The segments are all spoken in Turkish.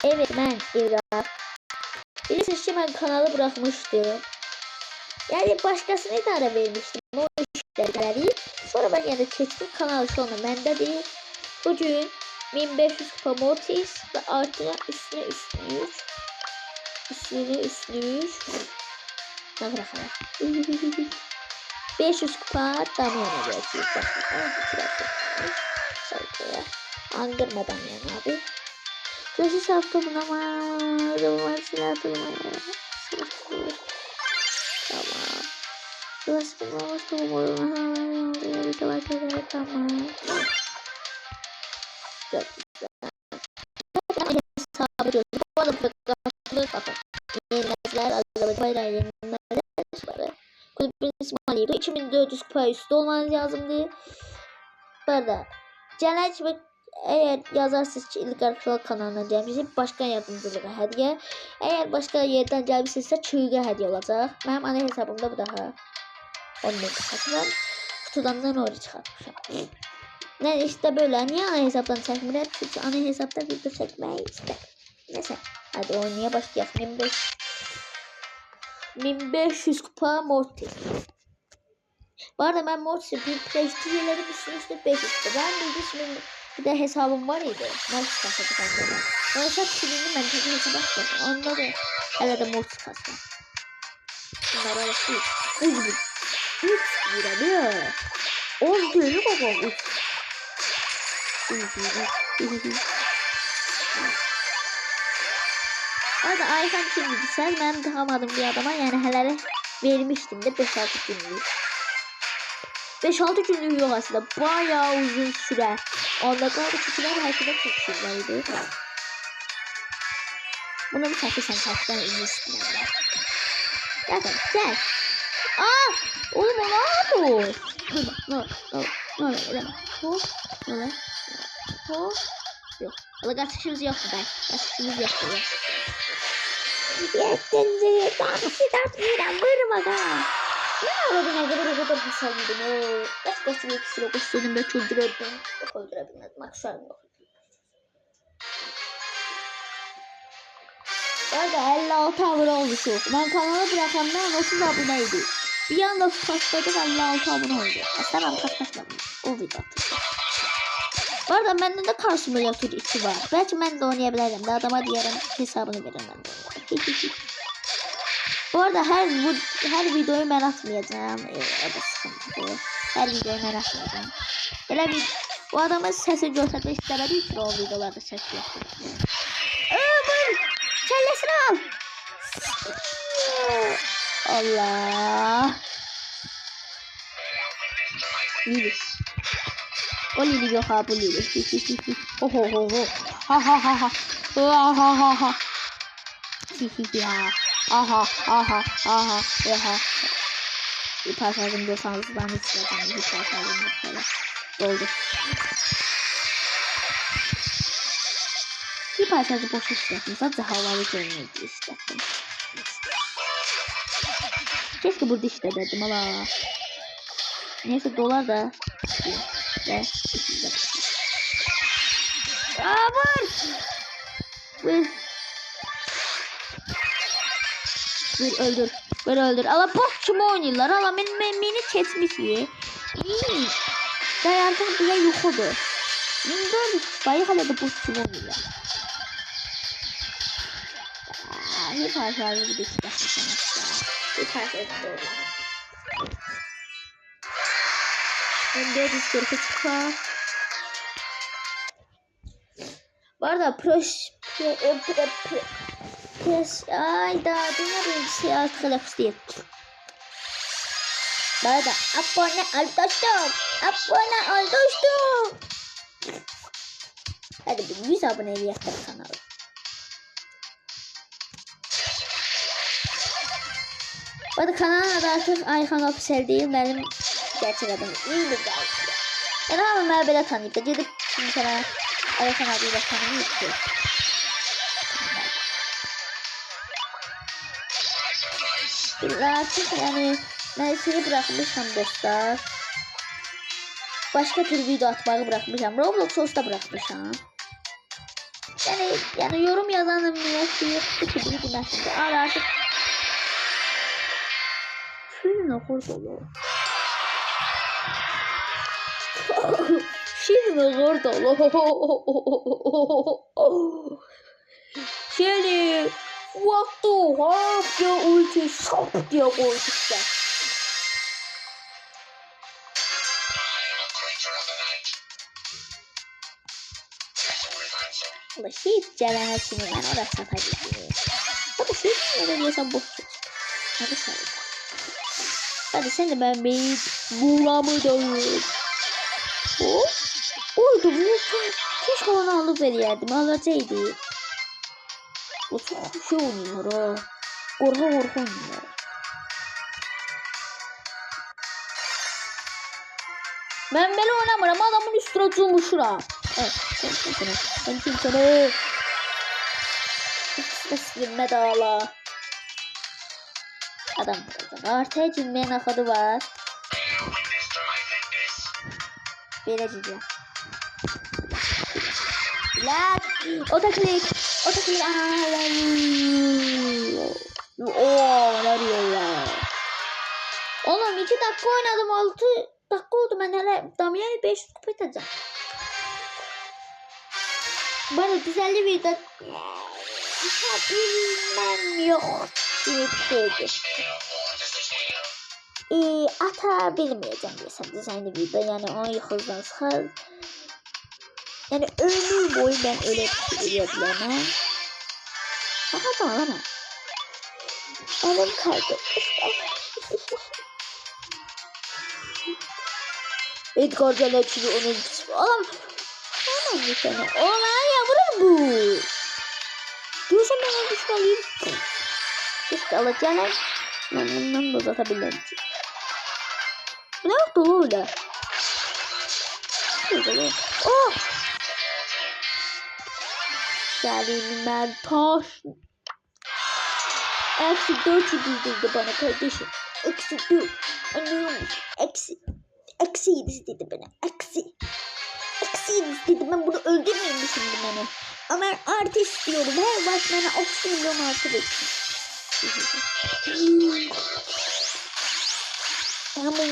Evet ben İbrahim. Bilirsiniz ki ben kanalı bırakmıştım. Yani başkasına da ara vermiştim. O işleri. Sonra ben yine çektim. Kanal şu anda bende değil. Bugün 1500 kupa Mortis ve artı üstüne 500 kupa Damian'a geçiyor. Andırmadan yani abi. Taşı safta bunama silah durmaya. Tamam. Burası tamam. Çok güzel. Bu arada bakın. Yeniler Azerbaycan yeniler. Kulübün ismi 2400 kupa üstü olmanız lazımdı. Bu arada Cennet ve eğer yazarsınız ki İlgar Kral kanalına gelmişsiniz başkan yardımcılığı hediye. Eğer başka yerden gelmişsinizsə çığırğa hediye olacaq. Benim ana hesabımda bu daha 10 megabayt. Kutudan oraya çıxartmışam. Ne işte böyle. Niye ana hesaptan çəkmirəm? Çünkü ana hesapta video çəkmək istədim. Neyse. Hadi oynaya başlayalım. 1500 kupa Mortis. Bu arada ben Mortis'i bir prestijelerim üstüne 500 kupa. Ben bildim bir de hesabım var idi. Mortis kasadı kanka. O hesap silindi ben tek hesap açtım. Onda da hele de Mortis kasdı. Bunlar arası değil. Uy 3 lira ya. 10 dönü babam 3. Orada Ayhan kimdi sen? Ben tanımadım bir adama yani helal vermiştim de 5-6 günlük. 5-6 günlük yok aslında. Bayağı uzun süre. Onda kaldı süreler belki de çok süreliydi. Bunu bir takı sen kaçtan izlesin. Gel. Aa! Oğlum o ne oldu? Ne oldu? Yok. Valla kaçışımız yoktu ben. Kaçışımız yoktu. Yetince sidat miram vurma da. Ne oldu ne kadar hasarlıydım o. Başkası bir kişi yok istedim ve öldürdüm. Yok öldürebilmedim. Akşam yok. Orada 56 abone olmuşum. Ben kanalı bırakandan 30 aboneydi. Bir anda patladım 56 abone oldu. Aslında ben patlatmadım. O video attım. Bu arada bende de Kar Simulator 2 var. Belki ben de oynayabilirim. Daha adama diyelim hesabını verin ben de. Bu arada her videoyu ben atmayacağım. O da sıkıntı. Her videoyu ben atmayacağım. Böyle bir bu adamın sesi göstermek istemediği için o videolarda ses yok. Ömür! Kellesini al! Allah! Lili. O Lili yok ha bu Lili. Ho ho ho ho. Ha ha ha ha. Ha ha ha ha. Ya. Aha. Bir parçalarım görsanız ben de sileceğim. Bir parçalarım böyle. Doldu. Bir parçacı boş istedim. Sadece havalı görünüyordu istedim. Keşke burada işledim ama. Neyse dolar da. Ve Vur öldür. Ala bok kim oynuyorlar? Ala beni kesmiş ya. Dayandım bile yuxudu. İndi bayıq hələ də bok kim oynuyorlar. Bir parçaları bir işləsin. Bir parçaları doğru. Ben de diskorda çıkar. Bu arada ay daha dünya bilgisayar arkadaş değil. Bu arada abone ol dostum. Hadi bir 100 aboneli yapalım kanalı. Bu arada kanalın adı artık Ayhan Official değil. Benim gerçek adım İlgar. Yani ama ben böyle tanıyıp da gidip şimdi sana Ayhan adıyla tanıyıp ki. Artık yani ben seni bırakmışım dostlar. Başka tür video atmayı bırakmışım. Roblox da bırakmışım. Yani yorum yazanın milleti yoktu ki bir dinasında. Al artık. Şöyle hoş olur. Şimdi zor dolu. Şöyle vakti hop diye ulti şop diye koyduklar. Allah hiç celalesini ben oraya satabilirim. Hadi şey ne diyorsan boş geç. Hadi sen. Hadi sen de ben bir buğramı dövüyorum. O? Oydu bu. Keşke onu alıp veriyerdim. Alacaktı. O çok şey oynuyor ha. Korku oynuyor. Ben böyle oynamıyorum. Adamın üstüne cumuşura. Evet. Ben kimsene. Silme dağla. Adam burada. Artıya cilmeyen akadı var. Vereceğim. Lan. Otaklik. Ooo. Ne diyor ya. Oğlum 2 dakika oynadım. 6 dakika oldu. Ben hele Damia'yı 5 kupa atacağım. Bana güzel bir de bilmem yok gibi bir şeydi. Atabilmeyeceğim desem düzenli bir de yani 10 yıldan sonra yani ömür boyu ben öyle biliyorum. Aha lan. Elim kaydı. Edgar Calaç'ı onun kısmı. Oğlum bir tane. Oğlan yavrum bu. Diyorsan ben onu düşmeliyim. İşte alacağım. Bundan da uzatabilirim. Ne oldu öyle? Oh! Selim ben taş. Eksi 4 dedi bana kardeşim. Eksi 4. Anlıyormuş. Eksi 7 dedi bana. Eksi 7 dedi. Ben bunu öldürmeyeyim şimdi beni. Ama artı istiyorum. Her başına 30 milyon artı bekliyorum.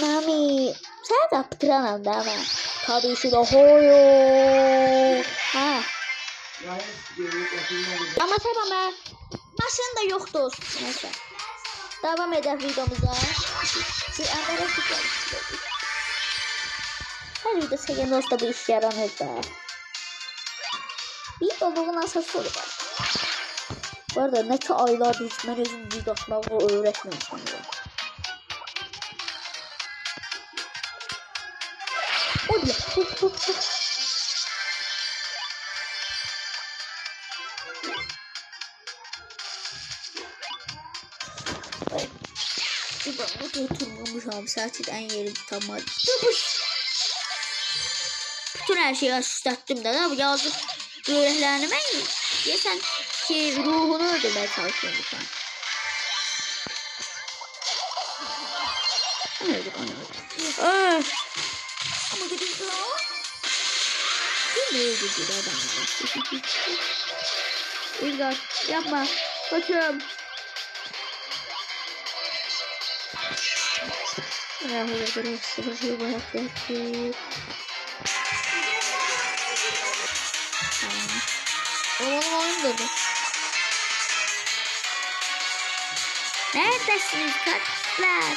Mami. Sen de yaptıramam da ama. Tabii şu da hoyo. Ha. Ama tamam ben. Başında yok dostum. Neyse. Devam edelim videomuza. Her video çeken dosta bir iş yaranır da. Bir babamın asası olur. Bu arada ne ki aylardır ben özüm video atmağı öğretmemişim. O bile. Bu oturmamış abi. Zaten yerim tamam. Bütün her şeyi asıstattım da bu yazık yüreklerini ben ya sen şey ruhunu öldürmeye çalışıyorum şu an. Öldük onu öldük. Ama gidin o. Kim ne öldürdü adamlar? Uygar yapma. Kaçıyorum. Ya bu kadar sıkıntı bıraktık. Oğlum dedi. Neredesiniz katlar?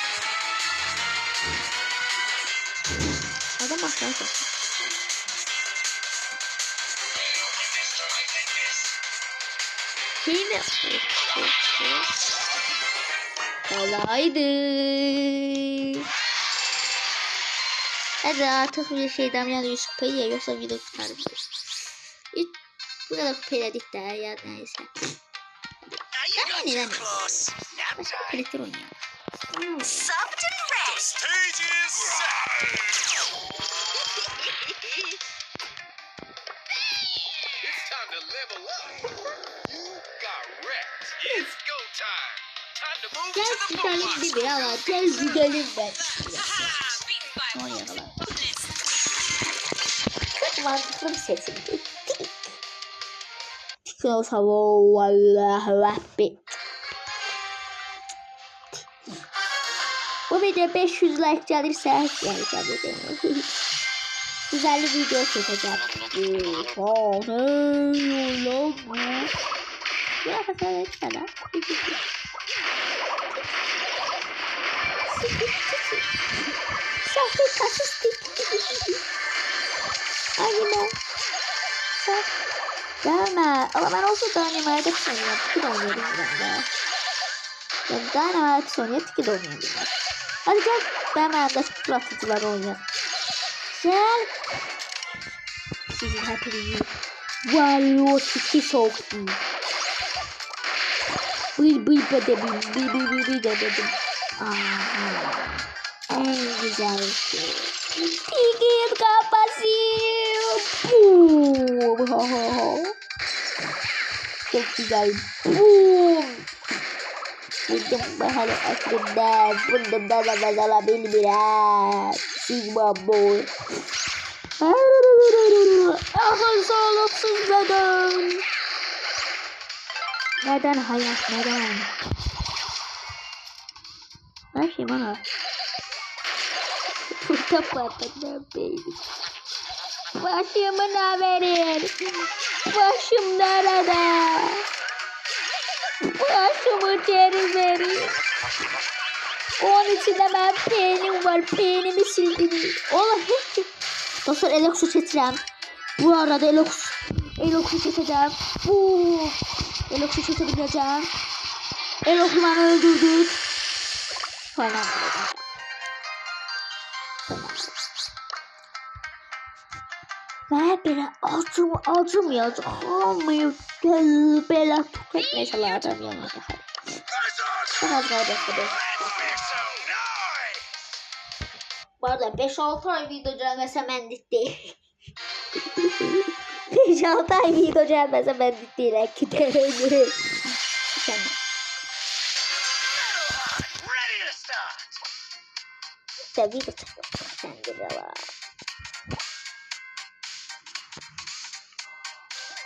Adam aşağı kalktı. Şimdi kolaydı. Hadi artık bir şeyden yani 100 kupayı ya yoksa video tutarım. Bu kadar kupayladık da ya neyse. Ben neden başka karakter oynuyor. Soft and red. Stage is set. It's time to level up. You got wrecked. It's go time. Time to move Gel to the gidelim football bir beraber. Gel gidelim ben. Oraya kadar. Çok mantıklı bir seçim. Mümkün olsa vallahi Rabbi. Bu video 500 like gelirse yani güzel bir video çekeceğim. Ya kadar sana. Sahte kasistik. Anime. Gelme. Ama ben olsa Dynamite sanıyorum. Tiki de oynuyordum ben de. Ben Dynamite sanıyorum. Tiki de oynuyordum ben. Hadi gel. Ben de fırlatıcılar oynayalım. Gel. Sizin hepinizi. Vallahi Tiki çok iyi. Bıy dedim. En güzel şey. Tiki'nin kafası. Çok güzel. Buldum bahane aklımda. Bundan da mesela bilmiyorum. Sigma boy. Akıl sağlıksız beden. Neden hayat neden? Her şey bana. Kapatın baby. Başımı ne verin? Başım nerede? Başımı geri verin. Onun içinde ben peynim var. Peynimi sildiniz. Ola hiç. Dostlar Elox'u çetirem. Bu arada Elox'u çekeceğim. Elox'u çekebileceğim. Elox'u bana öldürdük. Falan. Ve beni acımıyor. Olmuyor. Bela tüketmesi lazım yani. Biraz daha bekledim. Bu arada 5-6 ay video gelmese ben değil. 5-6 ay video gelmese ben değil. Giderim. İşte video çıktı. Sen güzel var.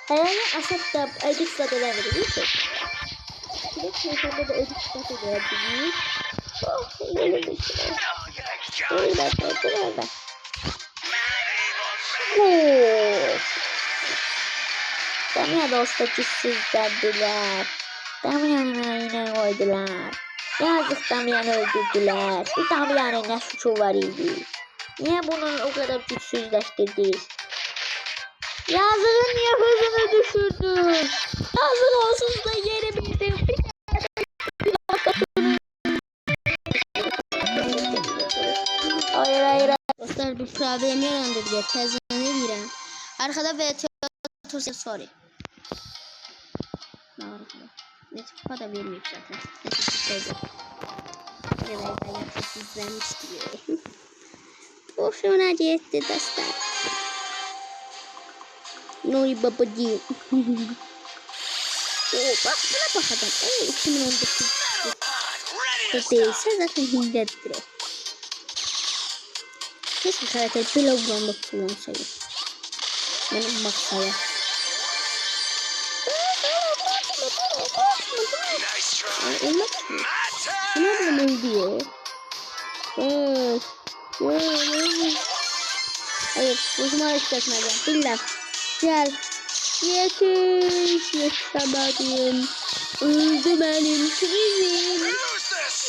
Hayalini asap da edit sadelendir değil mi? Bir telefonda da edit sadelendir. Oh, öyle bir şey. Öyle öyle. Damya dostacı sizlerdiler. Damyan'ı yine koydular. Yazık Damyan'ı öldürdüler. Bir Damyan'ın ne suçu var idi? Niye bunun o kadar güçsüzleştirdiniz? Yazığı niye hızını düşürdün? Yazık olsun da yeri bildim. Hayır. Dostlar bir problem yarandı diye tezene girem. Arkada VT otursa sorry. Ne tipa da vermeyip zaten. Neyse çıkacak. Evet ben sizlenmiş diye. Boşuna gitti dostlar. Noy babacığım. Bak buna bakacağım. 2019. Bu değilse zaten hillettir o. Keşke karakter kilogramda kullansaydı. Benim maksaya. Olmaz mı? Nereden öldü ya? Hayır, uzman istetmeyeceğim. Billah. Gel. Yaşamadım. Öldü benim krizim.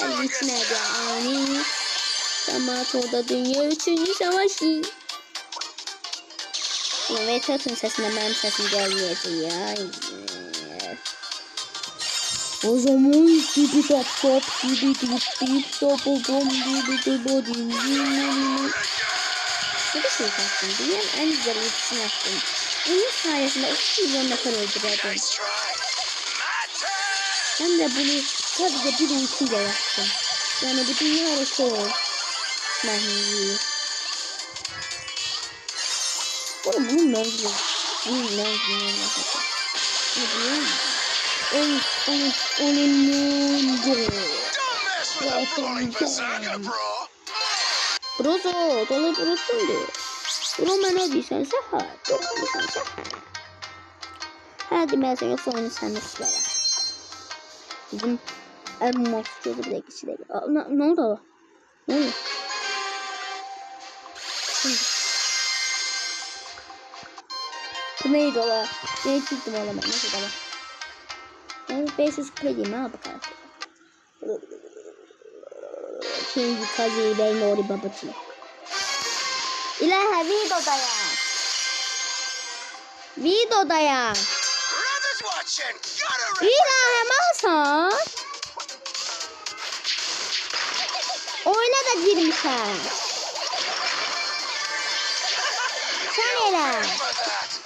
Ben gitmedi ani. Samato'da dünya üçüncü savaşı. Ve Tat'ın sesinden benim sesim gelmeyecek ya. O zaman gibi top gibi top gibi. Ne bir şey yaptım. Dünyanın en güzel ultisini yaptım. Onun sayesinde 30 milyon nefer öldürdüm. Ben de bunu sadece bir ultiyle yaptım. Yani bu dünya rekoru. Mahmudi. Bunun mevzu. Bunun mevzu. Ne biliyor musun? Onun mevzu. Brozo, dolu brozo diyor. Bunu bana diysen seher. Hadi mesela yoksa oyunu sen nasıl ver? Bizim elmas gözü bile kişiyle. Ne oldu o? Ne oldu? Bu neydi ola? Ne çıktım ola ben? Neydi ola? Ben 500 kupa diyeyim ha bu kadar. Şimdi kazıyı ben oraya babacığım. İlahi videodayım. Videodayım. Brothers watching. Gotta İlahi Mahsan. Oyuna da girmişler. Sen ele. remember that.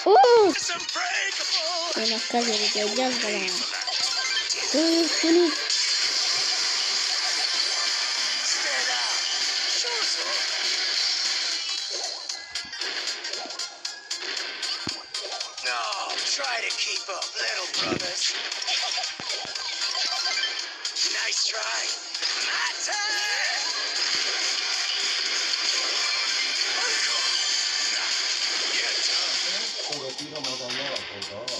Ooo. It's unbreakable. Oyuna kazıyı göreceğiz bana. Bunu. Stand out. Sure, sir. No, try to keep up, little brothers. Nice try. My turn. You're tough. Orada Ramazanlar var orada.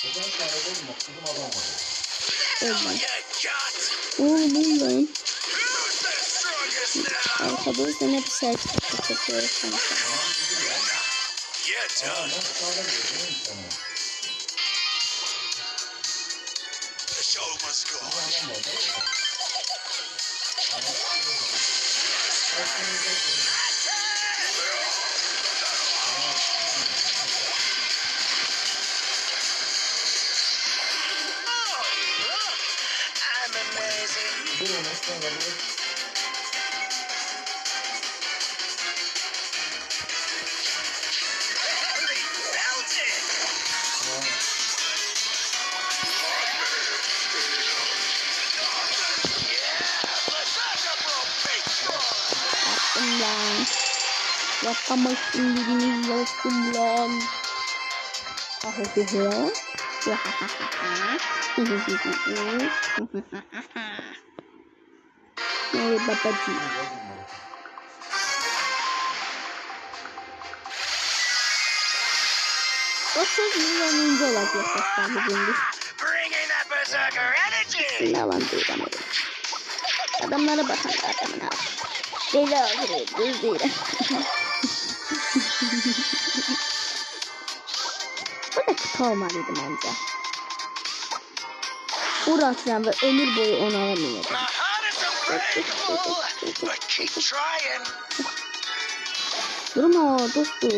Özel sarayda olmak bizim adam var. Öyle. You got. Oğlum lan. Who's the strongest now? Arkadaşlar hep sertifika çekiyoruz sanki. You're done. Nasıl sarayda değil mi sana? The show must go on. Adam var değil mi? Oh, look. I'm amazing. Bu nasıl sarayda? Holy belted. Berserker will beat you. Yaptım lan. Yapamazsın dediğiniz yaptım lan. Ahehehe. Oy babacığım. O söz milyonuncu olacak sesler bugün. Bringing that berserker energy. Yalan değil ama. Adamlara bakın adamın abi. Deli ağzırıyor, düz değil. Bu da kutu olmalıydı bence. Uğraşacağım ve ömür boyu onu alamayacağım. My heart is unbreakable, but keep trying. Durma dostu.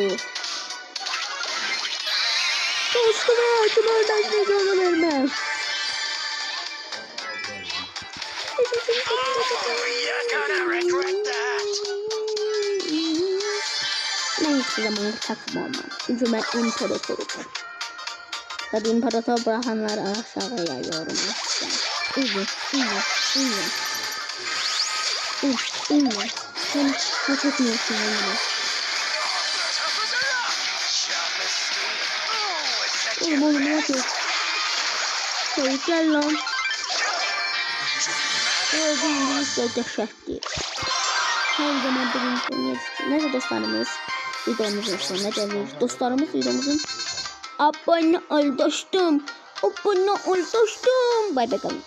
Dostum hayatım oradan geliyor vermez. Oh, you're gonna regret that. Ben hiçbir zaman takım olmam. Çünkü ben imparatorum. Tabi imparator bırakanları aşağıya yayıyorum. İyi. Sen hak etmiyorsun onu. Tough as a rock, sharp as steel. Oh, it's such Oğlum a oğlum ne best. yapıyorsun? Hayır gel lan. Gördüğünüz gibi dehşetli. Her zaman birinci oynuyoruz. Neyse dostlarımız. Videomuzun sonuna geliyoruz. Dostlarımız videomuzun abone ol dostum. Abone ol dostum. Bay bakalım.